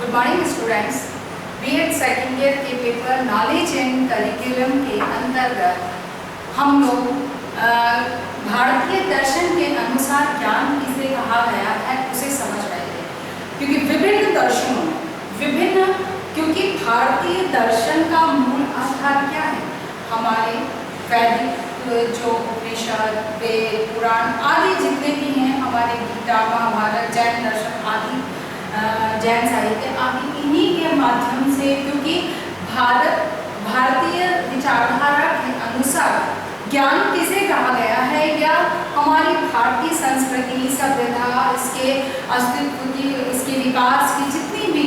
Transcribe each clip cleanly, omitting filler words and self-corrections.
Good morning students. BEd second year के paper knowledge and curriculum के अंतर्गत हम लोग भारतीय दर्शन के अनुसार ज्ञान किसे कहा गया है उसे समझ रहे थे, क्योंकि विभिन्न दर्शनों में क्योंकि भारतीय दर्शन का मूल आधार क्या है? हमारे वैदिक जो उपनिषद, वेद, पुराण आदि जितने भी हैं, हमारे गीता, महाभारत, जैन दर्शन आदि, जैन साहित्य आदि, इन्हीं के माध्यम से, क्योंकि भारतीय विचारधारा के अनुसार ज्ञान किसे कहा गया है या हमारी भारतीय संस्कृति, सभ्यता, इसके अस्तित्व की, इसके विकास की जितनी भी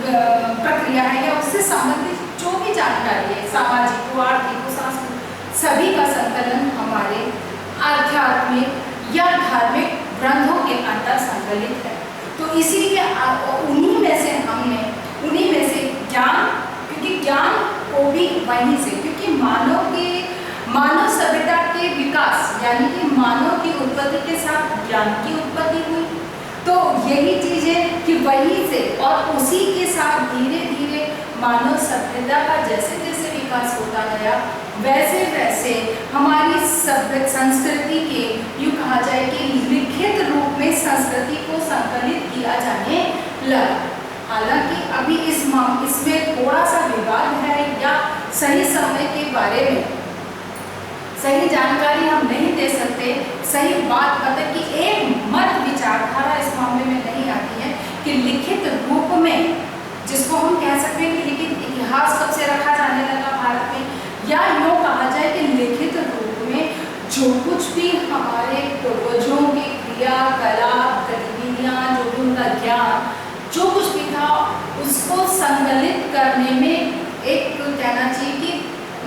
प्रक्रिया है या उससे संबंधित जो भी जानकारी है, सामाजिक, आर्थिक, सांस्कृतिक, सभी का संकलन हमारे आध्यात्मिक या धार्मिक ग्रंथों के अंदर संकलित है। तो इसीलिए उन्हीं में से ज्ञान, क्योंकि ज्ञान को भी वहीं से, क्योंकि मानव सभ्यता के विकास यानी कि मानव की उत्पत्ति के साथ ज्ञान की उत्पत्ति हुई। तो यही चीज है कि वहीं से और उसी के साथ धीरे धीरे मानव सभ्यता का जैसे जैसे विकास होता गया, वैसे वैसे हमारी सभ्य संस्कृति के, यूँ कहा जाए कि लिखित रूप में संस्कृति को संकलित किया जाने लगा। हालांकि अभी इसमें थोड़ा सा विवाद है या सही समय के बारे में सही जानकारी हम नहीं दे सकते। सही बात मतलब कि एक मत विचारधारा इस मामले में नहीं आती है कि लिखित रूप में, जिसको हम कह सकते हैं कि लिखित इतिहास कब से रखा जाने लगा भारत में, या यूँ कहा जाए कि लिखित रूप में जो कुछ भी हमारे पूर्वजों की क्रिया कलाप गतिविधियाँ, जो भी उनका ज्ञान जो कुछ भी था, उसको संकलित करने में एक कहना चाहिए कि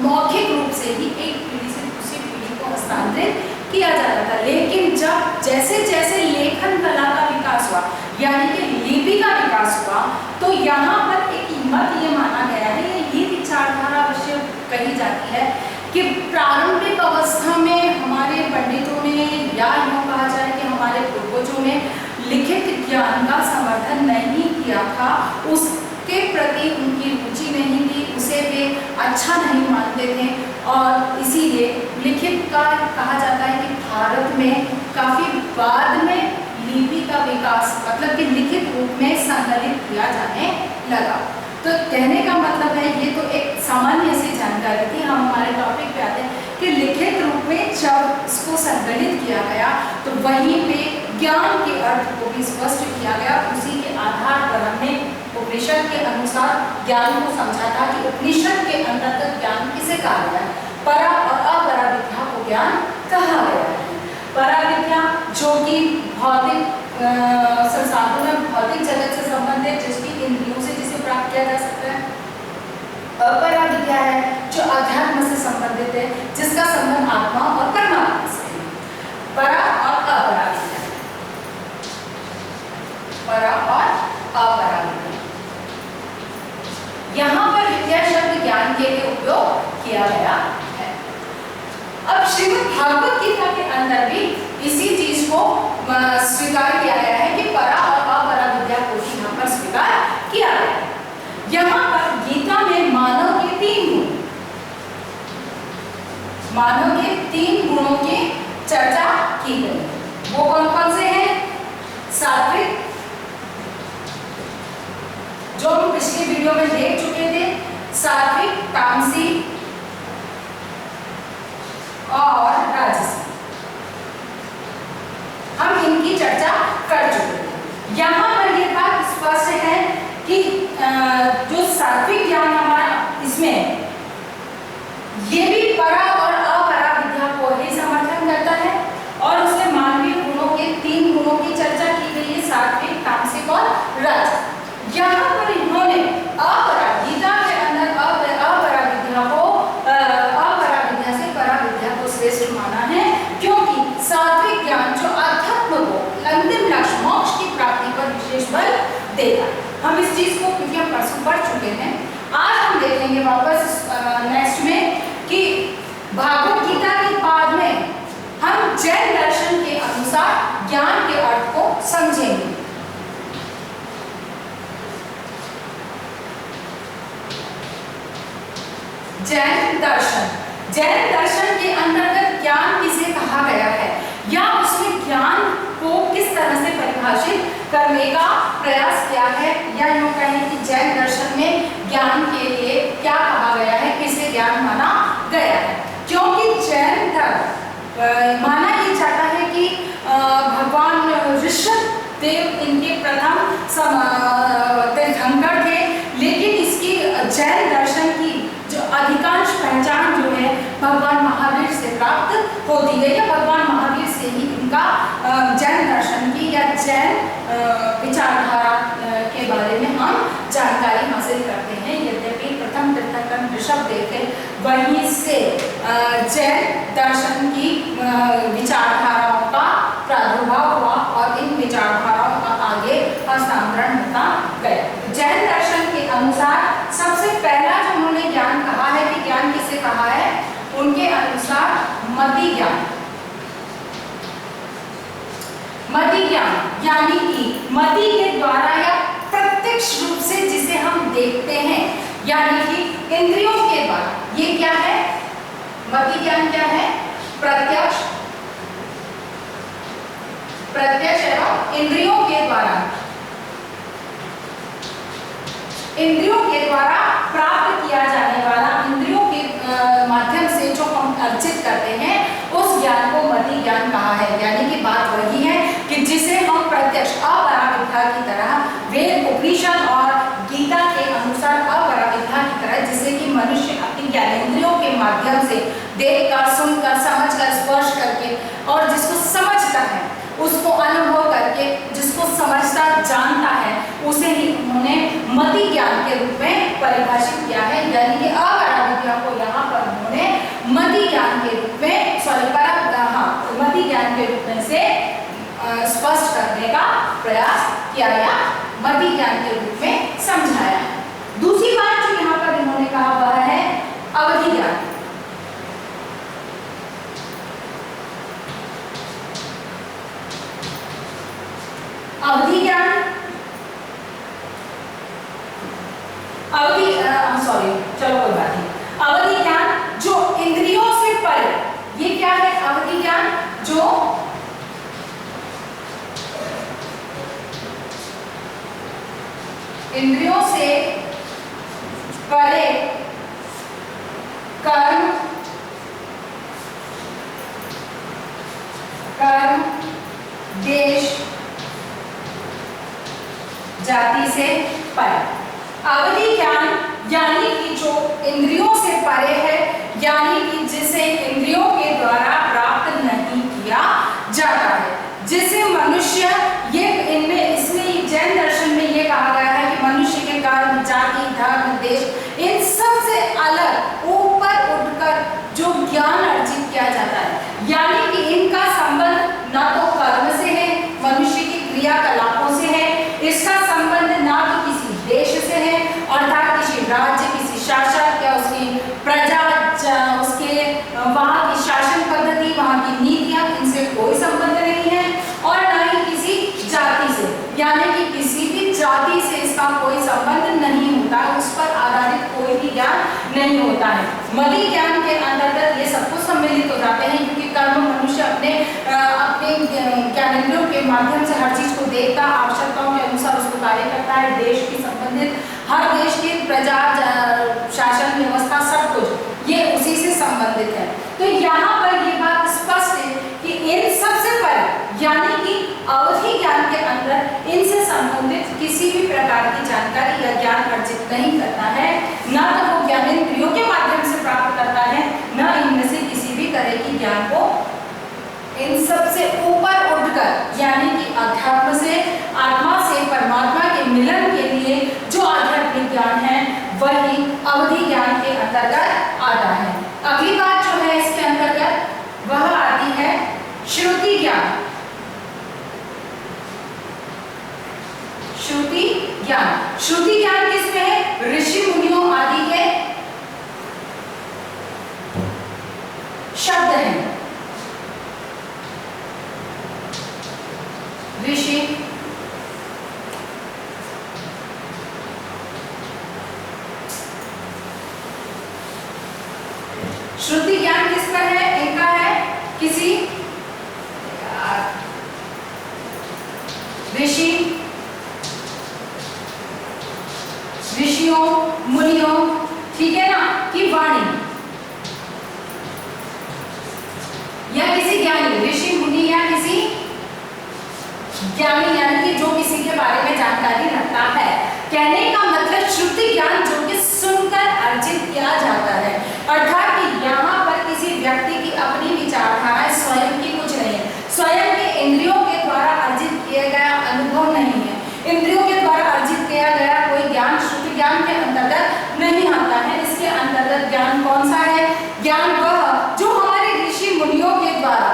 मौखिक रूप से ही एक पीढ़ी से दूसरी पीढ़ी को हस्तांतरित किया जा रहा था। लेकिन जब जैसे जैसे लेखन कला का विकास हुआ यानी कि लिपि का विकास हुआ, तो यहाँ पर एक मत ये माना गया है, ये विचारधारा अवश्य कही जाती है कि प्रारंभिक अवस्था में हमारे पंडितों ने या यूँ कहा जाए कि हमारे पूर्वजों ने लिखित ज्ञान का समर्थन नहीं किया था, उसके प्रति उनकी रुचि नहीं थी, उसे वे अच्छा नहीं मानते थे, और इसीलिए लिखित का कहा जाता है कि भारत में काफ़ी बाद में लिपि का विकास मतलब कि लिखित रूप में संकलित किया जाने लगा। तो कहने का मतलब है, ये तो एक सामान्य सी जानकारी थी। हम हमारे टॉपिक पे आते हैं कि लिखित रूप में जब इसको संकलित किया गया तो वहीं पे ज्ञान के अर्थ को भी स्पष्ट किया गया। उसी के आधार पर हमने उपनिषद के अनुसार ज्ञान को समझा था कि उपनिषद के अंतर्गत ज्ञान किसे कहा गया है? परा और अपरा विद्या को ज्ञान कहा गया है। परा विद्या जो कि भौतिक संसाधनों, भौतिक जगत से संबंधित, जिसकी इंद्रियों से जिसे प्राप्त किया जा सकता है। अपरा विद्या है जो अध्यात्म से संबंधित है, जिसका संबंध आत्मा और परमात्मा से है। परा और अपरा विद्या, परा और अपरा विद्या। यहाँ पर विद्या शब्द ज्ञान के लिए उपयोग किया गया है। अब श्रीमद् भागवत गीता के अंदर भी इसी चीज को स्वीकार किया गया है कि परा और अपरा विद्या को भी यहाँ पर स्वीकार किया गया है। यहाँ पर गीता में मानव के तीन गुणों की चर्चा की गई। वो कौन कौन से हैं? सात्विक, जो हम पिछले वीडियो में देख चुके थे, सात्विक, तामसिक और राजसी। हम इनकी चर्चा कर चुके हैं। यहाँ पर ये बात स्पष्ट है कि जो सात्विक ज्ञान हमारा, इसमें ये भी परा और अपरा विद्या को ही समर्थन करता है, और उसमें मानवीय गुणों के तीन गुणों की चर्चा की गई है, सात्विक, तामसिक और राजसिक। यहाँ पर इन्होंने अपरा, गीता के अंदर अपरा विद्या को, अपरा विद्या से परा विद्या को श्रेष्ठ माना है, क्योंकि सात्विक ज्ञान जो अध्यात्म को, अंतिम लक्ष्य मोक्ष की प्राप्ति पर विशेष बल देता है। हम इस चीज को, क्योंकि हम परसों पढ़ चुके हैं, आज हम देखेंगे वापस नेक्स्ट में कि भागवत गीता के बाद में हम जैन दर्शन के अनुसार ज्ञान के अर्थ को समझेंगे। जैन दर्शन। जैन दर्शन के अंतर्गत ज्ञान किसे कहा गया है या उसमें ज्ञान को किस तरह से परिभाषित करने का प्रयास किया है, या यूं कहें कि जैन दर्शन में ज्ञान के लिए क्या कहा गया है, किसे ज्ञान माना गया है। क्योंकि जैन धर्म माना ये जाता है कि भगवान ऋषभ देव इनके प्रथम तीर्थंकर थे, लेकिन इसकी जैन दर्शन की जो अधिकांश पहचान जो है भगवान महावीर से प्राप्त होती है, या भगवान महावीर से ही इनका जैन दर्शन की या जैन विचारधारा के बारे में हम जानकारी हासिल करते हैं। यद्यपि प्रथम तीर्थंकर ऋषभ देव थे, वहीं से जैन दर्शन की विचारधाराओं का प्रादुर्भाव हुआ और इन विचारधाराओं का आगे हस्तांतरण होता गया। जैन दर्शन के अनुसार सबसे पहला जो उन्होंने ज्ञान कहा है कि ज्ञान किसे कहा है, उनके अनुसार मति ज्ञान। मति ज्ञान यानी कि मति के द्वारा या प्रत्यक्ष रूप से जिसे हम देखते हैं, यानी कि इंद्रियों के द्वारा। ये क्या है? मति ज्ञान क्या है? प्रत्यक्ष एवं इंद्रियों के द्वारा, इंद्रियों के द्वारा प्राप्त किया जाने वाला, इंद्रियों के माध्यम से जो हम अर्जित करते हैं उस ज्ञान को मति ज्ञान कहा है। यानी कि बात वही है कि जिसे हम प्रत्यक्ष अपराविद्या की तरह, वेद उपनिषद और गीता के अनुसार अपराविद्या की तरह, जिसे कि मनुष्य अपनी ज्ञानेंद्रियों के माध्यम से देखकर, सुनकर, समझकर, स्पर्श करके और जिसको समझता है उसको अनुभव करके, जिसको समझता जानता है, उसे ही उन्होंने मति ज्ञान के रूप में परिभाषित किया है। यानी कि अपराविद्या को यहाँ पर उन्होंने मति ज्ञान के रूप में मति ज्ञान के रूप में से स्पष्ट करने का प्रयास किया या मति ज्ञान के रूप में समझाया। दूसरी बात जो यहाँ पर इन्होंने कहा वह है अवधि ज्ञान। अवधि ज्ञान, चलो कोई बात नहीं। अवधि ज्ञान जो इंद्रियों से परे, ये क्या है? अवधि ज्ञान जो इंद्रियों से परे कर्म देश जाति से परे। अवधि ज्ञान यानी कि जो इंद्रियों से परे है, यानी कि जिसे इंद्रियों के द्वारा प्राप्त नहीं किया जाता है, जिसे मनुष्य ये इनमें इसमें जैन दर्शन में ये कहा गया है कि मनुष्य के कर्म, जाति, धर्म, देश, इन सब से अलग ऊपर उठकर जो ज्ञान अर्जित किया जाता है, यानी कि इनका संबंध न तो कर्म से है, मनुष्य की क्रियाकलापों से है, इसका संबंध ना तो किसी देश से है, अर्थात किसी राज्य, किसी शासक या उसकी प्रजा, उसके वहाँ की शासन पद्धति, वहाँ की नीतियाँ, इनसे कोई संबंध नहीं है, और ना ही किसी जाति से, यानी कि किसी भी जाति से इसका कोई संबंध नहीं होता, उस पर आधारित कोई भी ज्ञान नहीं होता है। मति ज्ञान के अंतर्गत ये सब कुछ सम्मिलित हो जाते हैं, क्योंकि कर्म मनुष्य अपने ज्ञानेंद्रियों के माध्यम से हर चीज को देखता, आवश्यकताओं के अनुसार उसको कार्य करता है। देश की संबंधित हर देश की प्रजा, शासन व्यवस्था, सब कुछ ये उसी से संबंधित है। तो यहाँ पर ये बात स्पष्ट है कि इन सबसे परे, यानी कि अवधि ज्ञान के अंदर इनसे संबंधित किसी भी प्रकार की जानकारी या ज्ञान अर्जित नहीं करता है, न तो वो ज्ञानेंद्रियों के माध्यम से प्राप्त करता है, न इनमें से किसी भी तरह की ज्ञान को इन सबसे ऊपर उठकर, यानी कि अध्यात्म से, आत्मा से परमात्मा के मिलन के लिए जो आध्यात्मिक ज्ञान है वही अवधि ज्ञान के अंतर्गत आता है। अगली बात जो है इसके अंतर्गत वह आती है श्रुति ज्ञान। श्रुति ज्ञान, श्रुति ज्ञान किसमें है? ऋषि मुनियों आदि के शब्द हैं। ऋषि श्रुति ज्ञान किस पर है? इनका है किसी ऋषियों मुनियों, ठीक है ना, की वाणी, या किसी ज्ञानी, ऋषि मुनि या किसी ज्ञानी, यानी कि जो किसी के बारे में जानकारी रखता है। कहने का मतलब श्रुति ज्ञान जो कि सुनकर अर्जित किया जाता है, अर्थात कि यहाँ पर किसी व्यक्ति की अपनी विचारधाराएं स्वयं की कुछ नहीं है, स्वयं के इंद्रियों के द्वारा अर्जित किया गया अनुभव नहीं है, इंद्रियों के द्वारा अर्जित किया गया कोई ज्ञान श्रुति ज्ञान के अंतर्गत नहीं आता है। इसके अंतर्गत ज्ञान कौन सा है? ज्ञान वह जो हमारे ऋषि मुनियों के द्वारा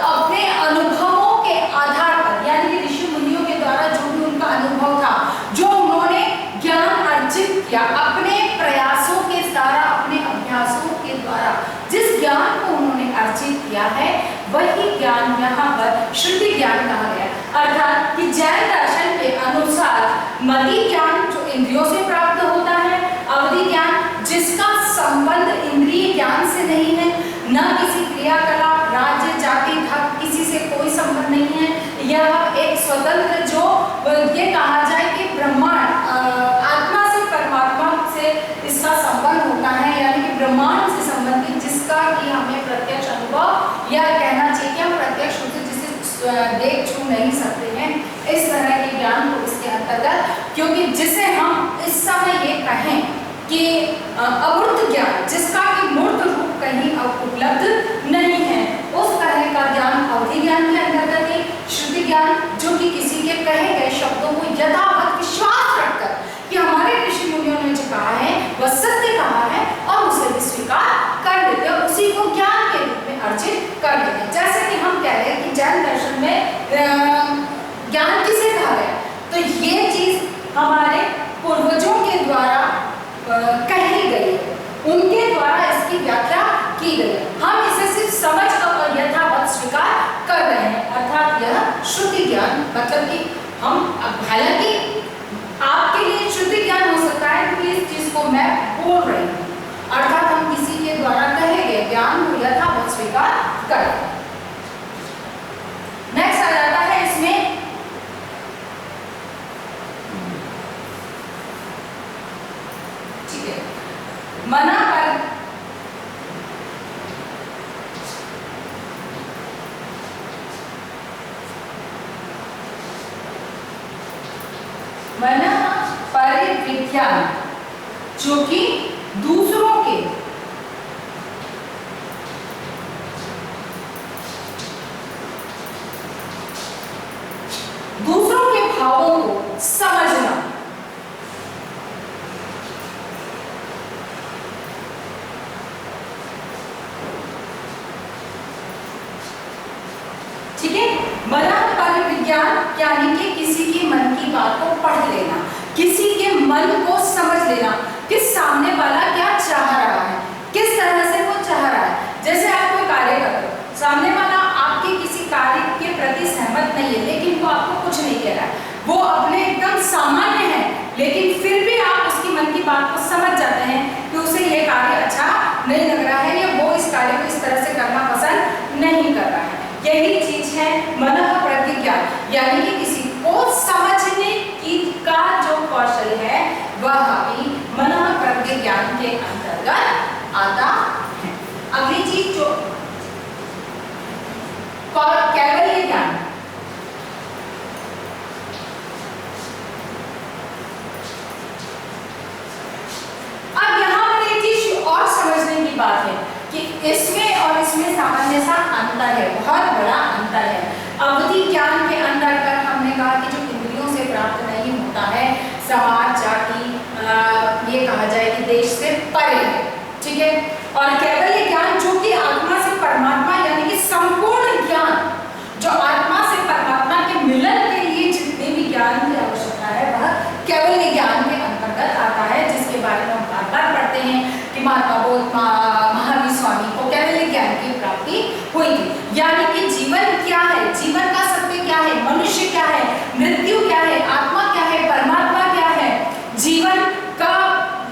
अपने अनुभवों के आधार पर, यानी कि ऋषि मुनियों के द्वारा जो भी उनका अनुभव था, जो उन्होंने ज्ञान अर्जित किया अपने प्रयासों के द्वारा, अपने अभ्यासों के द्वारा, जिस ज्ञान को उन्होंने अर्जित किया है, वही ज्ञान यहाँ पर श्रुति ज्ञान कहा गया। अर्थात कि जैन दर्शन के अनुसार मति ज्ञान जो इंद्रियों से प्राप्त होता है, अवधि ज्ञान जिसका संबंध इंद्रिय ज्ञान से नहीं है, न किसी क्रियाकलाप, राज्य, जाति, धर्म, किसी से कोई संबंध नहीं है, यह एक स्वतंत्र जो ये कहा जाए कि ब्रह्मांड, आत्मा से परमात्मा से इसका संबंध होता है, यानी कि ब्रह्मांड से संबंधित, जिसका कि हमें प्रत्यक्ष अनुभव या कहना चाहिए कि हम प्रत्यक्ष रूप से जिसे देख छू नहीं सकते हैं, इस तरह के ज्ञान को इसके अंतर्गत, क्योंकि जिसे हम इस समय ये कहें कि अमूर्त ज्ञान, जिसका कि मूर्त रूप कहीं उपलब्ध नहीं है, उस तरह का ज्ञान अवधि ज्ञान के अंतर्गत है। श्रुति ज्ञान जो कि किसी के कहे गए शब्दों को यथावत विश्वास रखकर कि हमारे ऋषि मुनियों ने जो कहा है वह सत्य कहा है, और उसे भी स्वीकार कर लेते हैं, उसी को ज्ञान के रूप में अर्जित कर लेते हैं। जैसे कि हम कह रहे हैं कि जैन दर्शन में ज्ञान किसे कहा गया, तो ये चीज हमारे पूर्वजों के द्वारा कही गई, उनके द्वारा इसकी व्याख्या की गई, हम इसे सिर्फ समझ और यथावत स्वीकार कर रहे हैं, अर्थात यह श्रुति ज्ञान, मतलब कि हम, हालांकि आपके लिए श्रुति ज्ञान हो सकता है क्योंकि इस चीज को मैं बोल रही हूँ, अर्थात हम किसी के द्वारा कहे गए ज्ञान को यथावत स्वीकार करें। नेक्स्ट आ जाता है इसमें मना पर मना परिविज्ञान, जो कि दूसरों के भावों को समझना, ठीक है। मना परिविज्ञान यानी कि किसी के मन की बात को पढ़ लेना, किसी के मन को समझ लेना, कि सामने वाला क्या चाह रहा है, किस तरह से वो चाह रहा है। जैसे आप कोई कार्य कर रहे हो, सामने वाला आपके किसी कार्य के प्रति सहमत नहीं है, लेकिन वो आपको कुछ नहीं कह रहा है, वो अपने एकदम सामान्य है, लेकिन फिर भी आप उसकी मन की बात को समझ जाते हैं कि उसे ये कार्य अच्छा नहीं लग रहा है, या वो इस कार्य को इस तरह से करना पसंद नहीं कर रहा है। यही चीज है मनः प्रतिज्ञान, यानी कि किसी को समझने की का जो कौशल है वह भी मनः प्रतिज्ञान के अंतर्गत आता है। अगली चीज जो कैवल्य ज्ञान, अब यहाँ पर एक चीज और समझने की बात है कि इसमें और इसमें सामान्य सा अंतर है, बहुत बड़ा अंतर है। अवधि ज्ञान के अंतर्गत हमने कहा कि जो इंद्रियों से प्राप्त नहीं होता है, समाज, जाति, ये कहा जाए कि देश से परे है, ठीक है। और कैवल्य ज्ञान जो कि आत्मा से परमात्मा, यानी कि संपूर्ण ज्ञान, जो आत्मा से परमात्मा के मिलन के लिए जितने भी ज्ञान की आवश्यकता है वह कैवल्य ज्ञान के अंतर्गत आता है, जिसके बारे में हम बार-बार पढ़ते हैं कि महात्मा बोध महावीर स्वामी को कैवल्य ज्ञान की प्राप्ति हुई थी। यानी कि जीवन क्या है, जीवन का सत्य क्या है, मनुष्य क्या है, मृत्यु क्या है, आत्मा क्या है, परमात्मा क्या है, जीवन का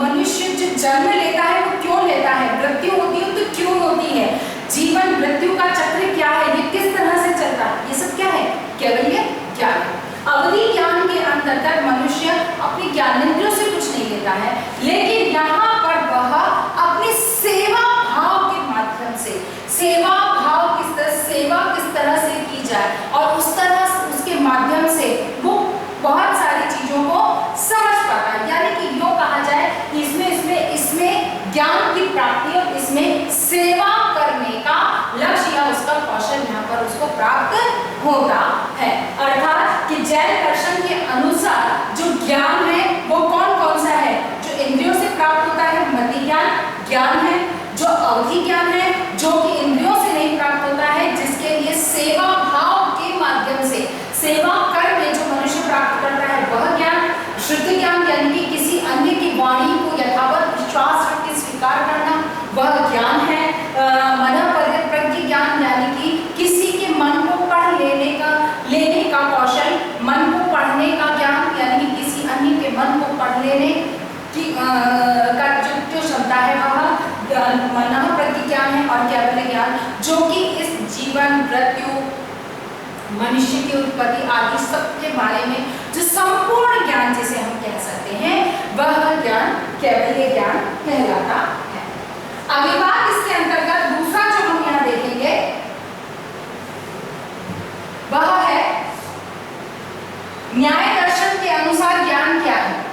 मनुष्य जो जन्म लेता है वो क्यों लेता है, मृत्यु होती है तो क्यों होती है, जीवन मृत्यु का चक्र क्या है, ये किस तरह से चलता है, ये सब क्या है, कैवल्य ज्ञान है। अवधि ज्ञान के अंतर्गत मनुष्य अपनी ज्ञानेंद्रियों से कुछ नहीं लेता है, लेकिन यहाँ पर वह अपनी सेवा भाव के माध्यम से, सेवा भाव सेवा किस तरह से की जाए और उस तरह उसके माध्यम से वो बहुत सारी चीजों को समझ पाता है। यानी कि यो कहा जाए इसमें ज्ञान की प्राप्ति और इसमें सेवा करने का लक्ष्य या उसका कौशल यहाँ पर उसको प्राप्त होता है। अर्थात कि जैन दर्शन के अनुसार जो ज्ञान है वो कौन कौन सा है, जो इंद्रियों से प्राप्त होता है मति ज्ञान है, जो अवधि ज्ञान है जो कि इंद्रियों से नहीं प्राप्त होता है, जिसके लिए सेवा भाव के माध्यम से सेवा करके जो मनुष्य प्राप्त करता है वह ज्ञान, शुद्ध ज्ञान यानी कि किसी अन्य की वाणी को यथावत विश्वास रख के स्वीकार करना वह ज्ञान है। मन परिप्रज्ञ ज्ञान यानी कि किसी के मन को पढ़ लेने का कौशल, मन को पढ़ने का ज्ञान यानी कि किसी अन्य के मन को पढ़ लेने की का जो क्षमता है वह मन प्रज्ञ ज्ञान है। और कैवल्य ज्ञान जो कि इस जीवन मृत्यु मनुष्य की उत्पत्ति आदि सब के बारे में जो संपूर्ण ज्ञान जिसे हम कह सकते हैं वह ज्ञान कैवल्य ज्ञान कहलाता है। अगली बात इसके अंतर्गत दूसरा जो हम यहाँ देखेंगे वह है न्याय दर्शन के अनुसार ज्ञान क्या है।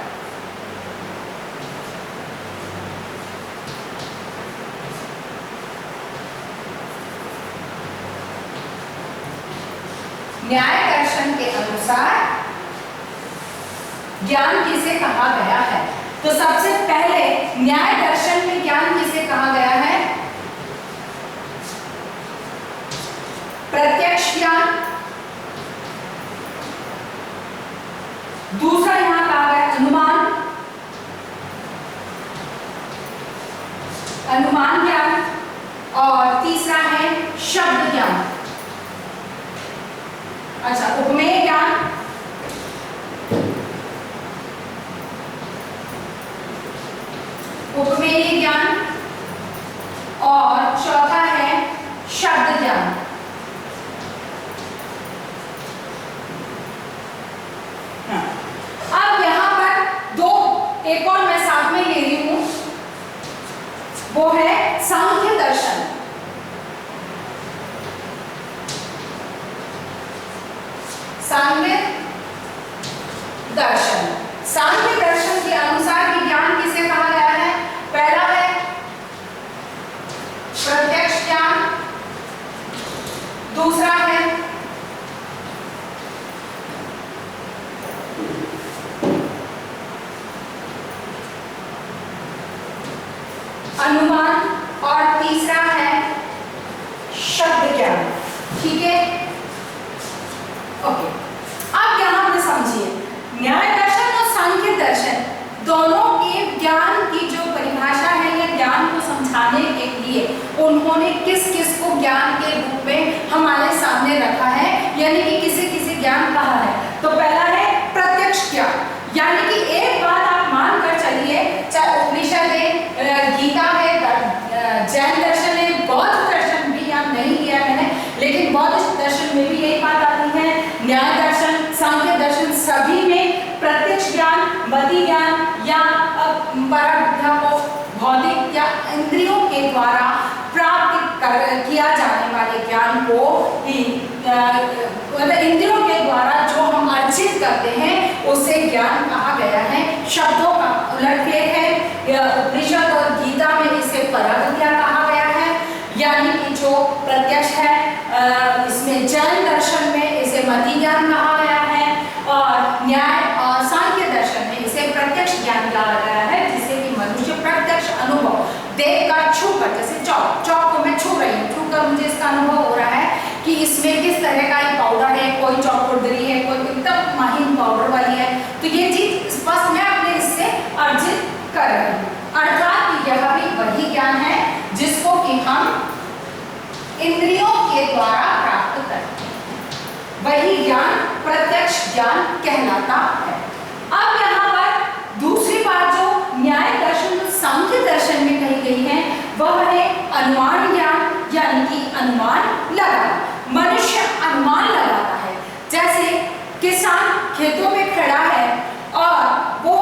न्याय दर्शन के अनुसार ज्ञान किसे कहा गया है, तो सबसे पहले न्याय दर्शन में ज्ञान किसे कहा गया है, प्रत्यक्ष ज्ञान। दूसरा यहां कहा गया अनुमान ज्ञान और तीसरा है शब्द ज्ञान। अच्छा, उपमेय ज्ञान, उपमेय ज्ञान और चौथा है शब्द ज्ञान। अब यहां पर दो एक और मैं साथ में ले रही हूं, वो है सांख्य दर्शन। सांख्य दर्शन, सांख्य दर्शन के अनुसार ज्ञान किसे कहा गया है, पहला है प्रत्यक्ष ज्ञान, दूसरा है अनुमान और तीसरा है शब्द ज्ञान। ठीक है, ओके। अब यहां पर समझिए न्याय दर्शन और सांख्य दर्शन दोनों के ज्ञान की जो परिभाषा है या ज्ञान को समझाने के लिए उन्होंने किस किस को ज्ञान के रूप में हमारे सामने रखा है, यानी कि किसे किसे ज्ञान कहा है। तो पहला है प्रत्यक्ष ज्ञान, यानी कि एक बात आप मान कर चलिए, चाहे उपनिषद है, गीता है, जैन दर्शन है, बौद्ध दर्शन भी यहाँ नहीं लिया मैंने, लेकिन बौद्ध दर्शन में भी यही बात आती है, न्याय दर्शन सांख्य दर्शन सभी में प्रत्यक्ष ज्ञान मति ज्ञान या पराविद्या को भौतिक या इंद्रियों के द्वारा प्राप्त किया जाने वाले ज्ञान को मतलब इंद्रियों के द्वारा जो हम अर्जित करते हैं उसे ज्ञान कहा गया है। शब्दों का उलटफेर है, उपनिषद और गीता में इसे पराविद्या कहा गया है, यानी कि जो प्रत्यक्ष है, इसमें जैन दर्शन में इसे मति ज्ञान कहा गया है और न्याय और सांख्य दर्शन में इसे प्रत्यक्ष ज्ञान कहा गया है, जिसे कि मनुष्य प्रत्यक्ष अनुभव देखकर छूकर, जैसे चौक को मैं छू रही हूँ, छूकर मुझे इसका अनुभव हो रहा है कि इसमें किस तरह का ये पाउडर है, कोई चौक खुरदरी है, कोई एकदम महीन पाउडर वाली है, तो ये चीज स्पष्ट मैं अपने इससे अर्जित कर रही हूँ। अर्थात यह भी वही ज्ञान है जिसको कि हम इंद्रियों के द्वारा प्राप्त करते हैं, वही ज्ञान प्रत्यक्ष ज्ञान कहलाता है। अब यहाँ पर दूसरी बात जो न्याय दर्शन सांख्य दर्शन में कही गई है खेतों में खड़ा है और वो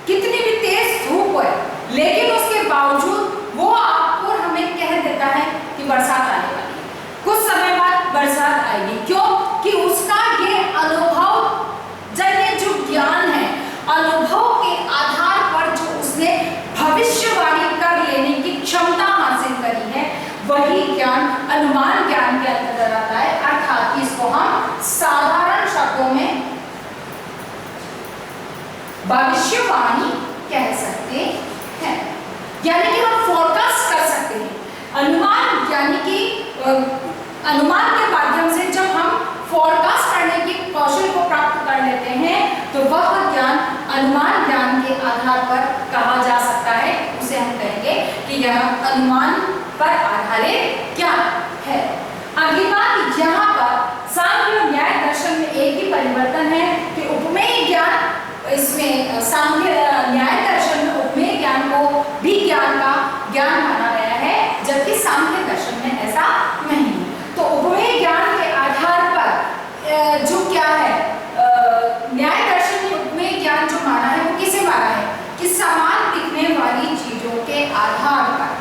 कितनी भी तेज धूप है, लेकिन उसके बावजूद वो आपको और हमें कह देता है कि बरसात आने वाली है, कुछ समय बाद बरसात आएगी। क्यों? कि उसका ये अनुभव जन्य जो ज्ञान है, अनुभव के आधार पर जो उसने भविष्यवाणी कर लेने की क्षमता हासिल करी है, वही ज्ञान अनुमान ज्ञान के अंतर्गत आता है। अर्थात इसको हम साधारण शब्दों में भविष्यवाणी कह सकते हैं, यानी कि हम फोरकास्ट कर सकते हैं। अनुमान यानी कि अनुमान के माध्यम से जब हम फोरकास्ट करने की कौशल को प्राप्त कर लेते हैं, तो वह ज्ञान अनुमान ज्ञान के आधार पर कहा जा सकता है। उसे हम कहेंगे कि यह अनुमान पर आधारित ज्ञान है। अगली बात, यहाँ पर सांख्य और न्याय दर्शन में एक ही परिवर्तन है कि उपमेय ज्ञान, इसमें सांख्य न्याय दर्शन में उपमेय ज्ञान को भी ज्ञान का ज्ञान माना गया है, जबकि सांख्य दर्शन में ऐसा नहीं। तो उपमेय ज्ञान के आधार पर जो क्या है, न्याय दर्शन में उपमेय ज्ञान जो माना है वो किसे माना है कि समान दिखने वाली चीजों के आधार पर,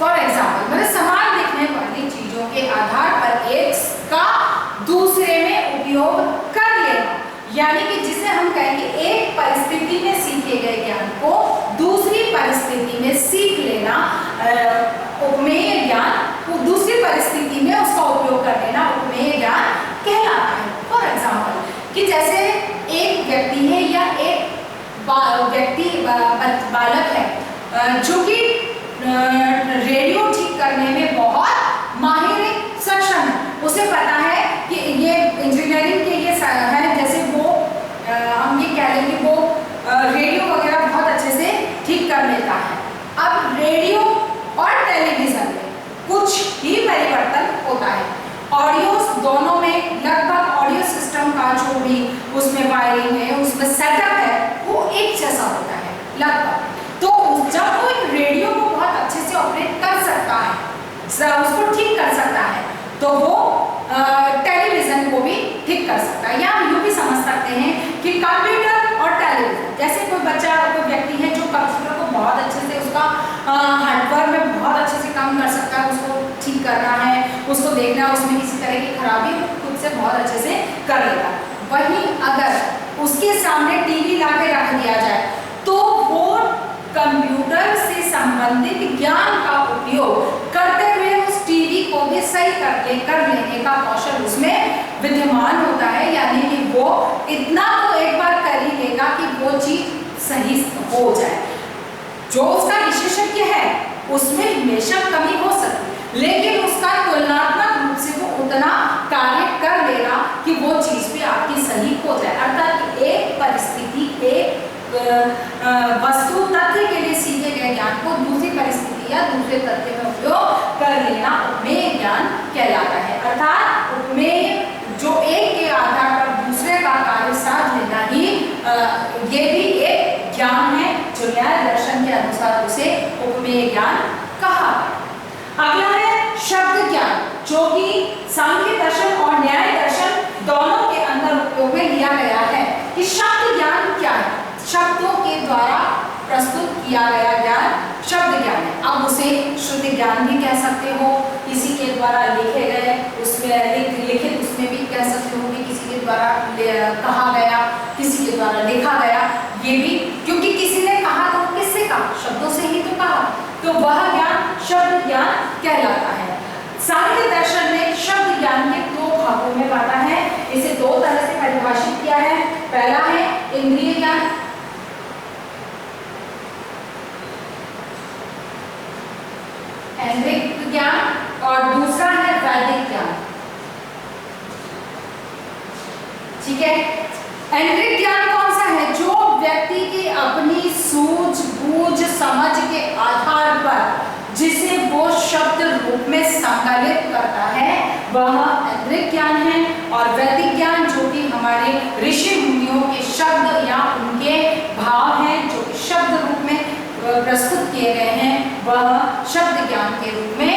फॉर एग्जाम्पल मतलब समान दिखने वाली चीजों के आधार पर एक का दूसरे में उपयोग कर लेना, यानी कि जिसे हम कहेंगे एक परिस्थिति में सीखे गए ज्ञान को दूसरी परिस्थिति में सीख लेना, उपमेय ज्ञान, दूसरी परिस्थिति में उसका उपयोग कर लेना उपमेय ज्ञान कहलाता है। फॉर एग्जाम्पल कि जैसे एक व्यक्ति है या एक बालक है जो कि रेडियो ठीक करने में बहुत माहिर सक्षम है, उसे पता है कि ये इंजीनियरिंग के ये है, जैसे वो हम ये कह लेंगे वो रेडियो वगैरह बहुत अच्छे से ठीक कर लेता है। अब रेडियो और टेलीविजन में कुछ ही परिवर्तन होता है, ऑडियो दोनों में लगभग ऑडियो सिस्टम का जो भी उसमें वायरिंग है, उसमें सेटअप है, वो एक जैसा होता है लगभग। तो जब वो रेडियो को बहुत अच्छे से ऑपरेट कर सकता है, उसको ठीक कर सकता है, तो वो टेलीविजन को भी ठीक कर सकता है। या हम यूँ भी समझ सकते हैं कि कंप्यूटर और टेलीविजन, जैसे कोई बच्चा कोई व्यक्ति है जो कंप्यूटर को बहुत अच्छे से उसका हार्डवेयर में बहुत अच्छे से काम कर सकता है, उसको ठीक करना है, उसको देखना है उसमें किसी तरह की खराबी खुद से बहुत अच्छे से कर लेगा। वहीं अगर उसके सामने टीवी ला के रख दिया जाए तो वो कंप्यूटर से संबंधित ज्ञान का उपयोग करते हुए उस टीवी को भी सही कर लेने का कौशल उसमें विद्यमान होता है, यानी कि वो इतना तो एक बार कर ही लेगा कि वो चीज सही हो जाए। जो उसका विशेषज्ञ है उसमें बेशक कमी हो सकती, लेकिन उसका तुलनात्मक रूप से वो उतना कार्य कर लेगा कि वो चीज भी आपकी सही हो जाए। अर्थात एक परिस्थिति, एक वस्तु तथ्य के लिए सीखे गए ज्ञान को दूसरी परिस्थिति या दूसरे तथ्य में उपयोग कर लेना उपमेय ज्ञान कहलाता है। अर्थात उपमेय जो एक के आधार पर दूसरे का कार्य साध लेना ही ये भी एक ज्ञान है, जो न्याय दर्शन के अनुसार उसे उपमेय ज्ञान कहा। अगला है शब्द ज्ञान, जो कि सांख्य दर्शन और न्याय दर्शन दोनों के अंदर उपयोग में लिया गया है। कि शब्द ज्ञान क्या है? शब्दों के द्वारा प्रस्तुत किया गया ज्ञान शब्द ज्ञान है। अब उसे श्रुति ज्ञान भी कह सकते हो, किसी के द्वारा लिखे गए उसमें लिखित उसमें भी कह सकते हो कि किसी के द्वारा कहा गया, किसी के द्वारा लिखा गया, ये भी क्योंकि किसी ने कहा तो किससे कहा? शब्दों से ही तो कहा, तो वह ज्ञान शब्द ज्ञान कहलाता है। सांख्य दर्शन ने शब्द ज्ञान के दो भागों में बांटा है, इसे दो तरह से परिभाषित किया है। पहला है इंद्रिय ज्ञान, ऐन्द्रिक ज्ञान, और दूसरा है वैदिक ज्ञान। ठीक है, ऐन्द्रिक ज्ञान कौन सा है? जो व्यक्ति की अपनी सूझबूझ समझ के आधार पर जिसे वो शब्द रूप में संकलित करता है वह ऐन्द्रिक ज्ञान है। और वैदिक ज्ञान जो कि हमारे ऋषि मुनियों के शब्द या उनके भाव हैं जो शब्द रूप में प्रस्तुत किए गए हैं, वह शब्द ज्ञान के रूप में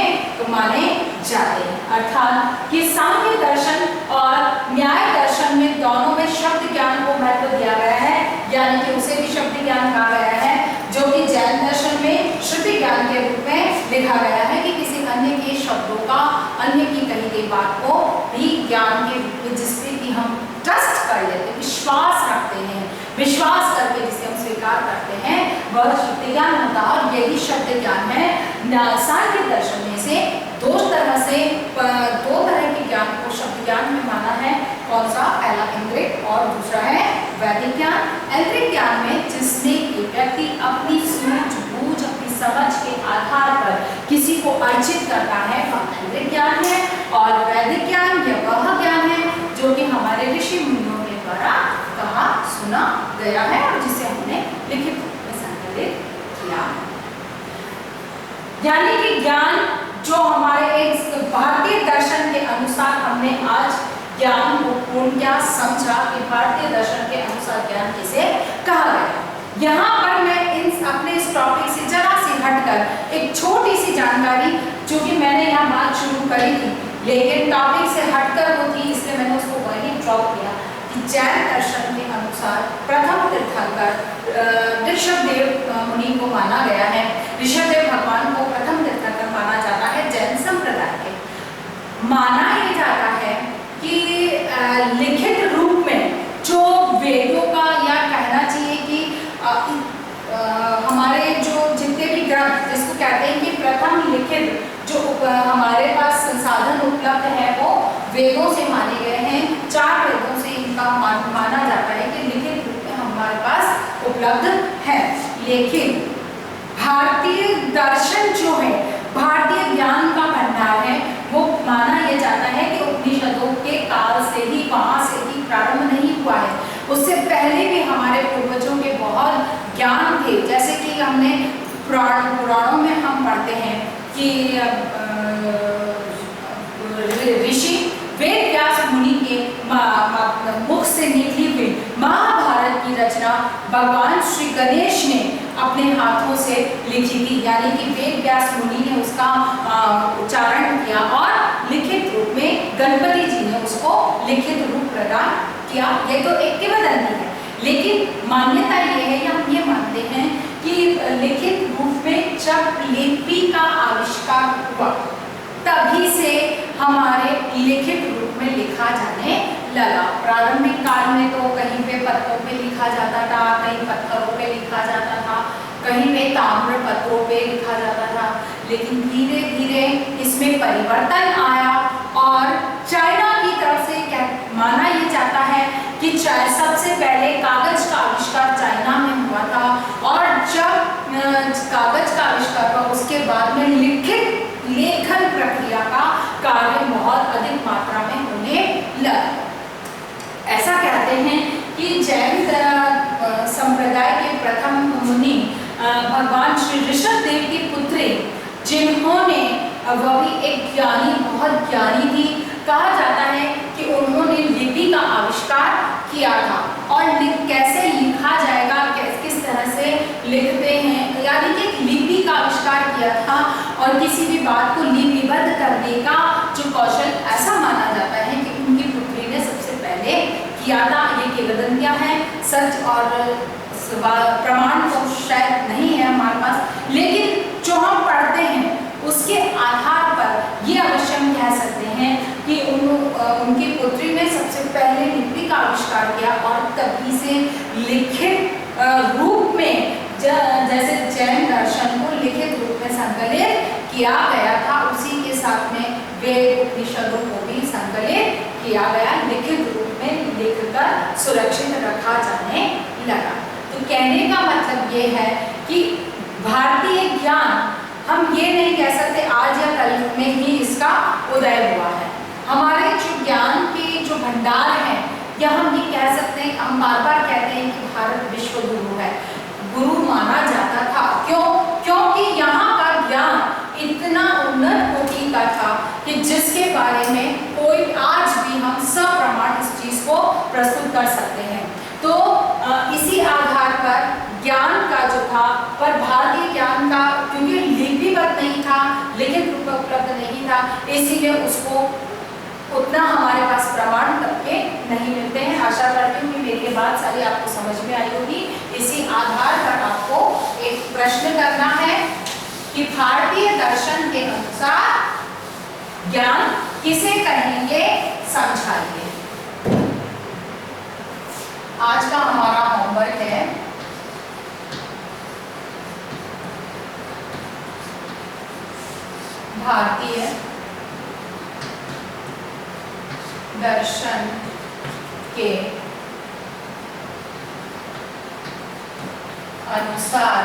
माने जाते हैं। अर्थात कि सांख्य दर्शन और न्याय दर्शन में दोनों में शब्द ज्ञान को महत्व दिया गया है, यानी कि उसे भी शब्द ज्ञान कहा गया है, जो कि जैन दर्शन में श्रुति ज्ञान के रूप में लिखा गया है कि किसी अन्य के शब्दों का, अन्य की कही गई बात को भी ज्ञान के रूप में, जिसपे कि हम ट्रस्ट कर लेते हैं, विश्वास रखते हैं, विश्वास करके जिसे हम स्वीकार करते हैं, वह शब्द ज्ञान होता है। और यही शब्द ज्ञान है। सांख्य दर्शन में से दो तरह के ज्ञान को शब्द ज्ञान में माना है। कौन सा? पहला इंद्रिक और दूसरा है वैदिक ज्ञान। इंद्रिक ज्ञान में जिसमें व्यक्ति अपनी सूझबूझ, अपनी समझ के आधार पर किसी को अर्चित करता है, वह इंद्रिक ज्ञान है। और वैदिक ज्ञान यह वह ज्ञान है जो कि हमारे ऋषि मुनियों के द्वारा कहा सुना गया है और जिसे हमने लिखित रूप में संकलित किया। यानी कि ज्ञान जो हमारे एक भारतीय दर्शन के अनुसार हमने आज ज्ञान को पूर्ण क्या समझा कि भारतीय दर्शन के अनुसार ज्ञान किसे कहा गया। यहाँ पर मैं अपने इस टॉपिक से जरा सी हटकर एक छोटी सी जानकारी, जो कि मैंने यहाँ बात शुरू करी थी लेकिन टॉपिक से हटकर वो थी, इसलिए मैंने उसको वहीं ड्रॉप किया कि जैन दर्शन के अनुसार प्रथम तीर्थंकर ऋषभदेव मुनि को माना गया है। ऋषभदेव भगवान को प्रथम तीर्थंकर माना जाता है जैन संप्रदाय के। माना ये जाता है कि लिखित रूप में जो वेदों का, या कहना चाहिए कि हमारे जो जितने भी ग्रंथ, जिसको कहते हैं कि प्रथम लिखित जो हमारे पास संसाधन उपलब्ध है वो वेदों से माने गए हैं। 4 वेदों से इनका माना जाता है कि लिखित रूप में हमारे पास उपलब्ध है। लेकिन भारतीय दर्शन जो है, भारतीय ज्ञान का भंडार है, वो माना यह जाता है कि उपनिषदों के काल से ही, वहां से ही प्रारंभ नहीं हुआ है। उससे पहले भी हमारे पूर्वजों के बहुत ज्ञान थे। जैसे कि हमने पुराणों में हम पढ़ते हैं कि ऋषि वेद व्यास मुनि के मुख से निकली हुई महाभारत की रचना भगवान श्री गणेश ने अपने हाथों से लिखी थी। यानी कि वेद व्यास मुनि ने उसका उच्चारण किया और लिखित रूप में गणपति जी ने उसको लिखित रूप प्रदान किया। ये तो एक किंवदंती है, लेकिन मान्यता ये है, या हम ये मानते हैं कि लिखित रूप में जब लिपि का आविष्कार हुआ तभी से हमारे लिखित रूप में लिखा जाने लगा। प्रारंभिक काल में तो कहीं पे पत्रों पे लिखा जाता था, कहीं पत्थरों पे लिखा जाता था, कहीं पे ताम्र पत्रों पे लिखा जाता था। लेकिन धीरे धीरे इसमें परिवर्तन आया और चाइना की तरफ से क्या माना यह जाता है कि सबसे पहले कागज का आविष्कार चाइना में हुआ था। और जब कागज का आविष्कार हुआ उसके बाद में लिखित लेखन प्रक्रिया का कार्य बहुत अधिक मात्रा में होने लगा। ऐसा कहते हैं कि जैन संप्रदाय के प्रथम मुनि भगवान श्री ऋषभदेव की पुत्री, जिन्होंने वह भी एक ज्ञानी, बहुत ज्ञानी थी, कहा जाता है कि उन्होंने लिपि का आविष्कार किया था। और कैसे लिखा जाएगा, किस तरह से लिखते हैं, यानी कि एक लिपि का आविष्कार किया था। और किसी भी बात को लिपिबद्ध करने का जो कौशल, ऐसा माना जाता है कि उनकी पुत्री ने सबसे पहले किया था। ये किंवदंतियां हैं, सच और प्रमाण तो शायद नहीं है हमारे पास, लेकिन जो हम पढ़ते हैं उसके आधार पर ये अवश्य हम कह सकते हैं कि उनकी पुत्री ने सबसे पहले लिपि का आविष्कार किया और तभी से लिखित रूप में, जैसे जैन दर्शन को लिखित रूप में संकलित किया गया था, उसी के साथ में वेद उपनिषदों को भी संकलित किया गया, लिखित रूप में लिखकर सुरक्षित रखा जाने लगा। तो कहने का मतलब ये है कि भारतीय ज्ञान, हम ये नहीं कह सकते आज या कल में ही इसका उदय हुआ है। हमारे जो ज्ञान के जो भंडार हैं, या हम ये कह सकते हैं, हम बार बार कहते हैं कि भारत विश्व गुरु है, गुरु माना जाता था। क्यों? क्योंकि यहाँ का ज्ञान इतना उन्नत कोटि का था कि जिसके बारे में कोई आज भी हम सप्रमाण इस चीज को प्रस्तुत कर सकते हैं। तो इसी आधार पर ज्ञान का जो था, पर भारतीय ज्ञान का क्योंकि लिपिबद्ध नहीं था, लिखित रूप में उपलब्ध नहीं था, इसीलिए उसको उतना हमारे पास प्रमाण तक के नहीं मिलते हैं। आशा करती हूँ कि मेरी ये बात सारी आपको समझ में आई होगी। इसी आधार पर आपको एक प्रश्न करना है कि भारतीय दर्शन के अनुसार ज्ञान किसे कहेंगे, समझाइए। आज का हमारा होमवर्क है भारतीय दर्शन के अनुसार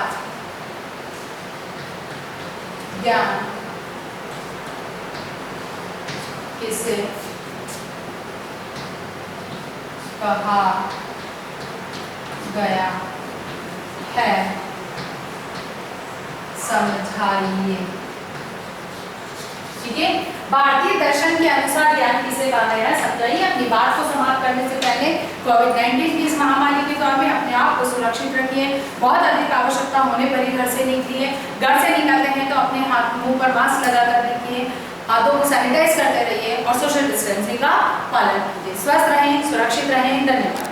ज्ञान किसे कहा गया है, समझाइए। ठीक है, भारतीय दर्शन के अनुसार ज्ञान किसे कहा गया है, समझाइए। अपनी बात को समाप्त करने से पहले कोविड-19 की इस महामारी के दौर में अपने आप को सुरक्षित रखिए। बहुत अधिक आवश्यकता होने पर ही घर से निकलिए। घर से निकल रहे हैं तो अपने हाथ मुंह पर मास्क लगा कर रखिए, हाथों को सैनिटाइज करते रहिए और सोशल डिस्टेंसिंग का पालन कीजिए। स्वस्थ रहें, सुरक्षित रहें। धन्यवाद।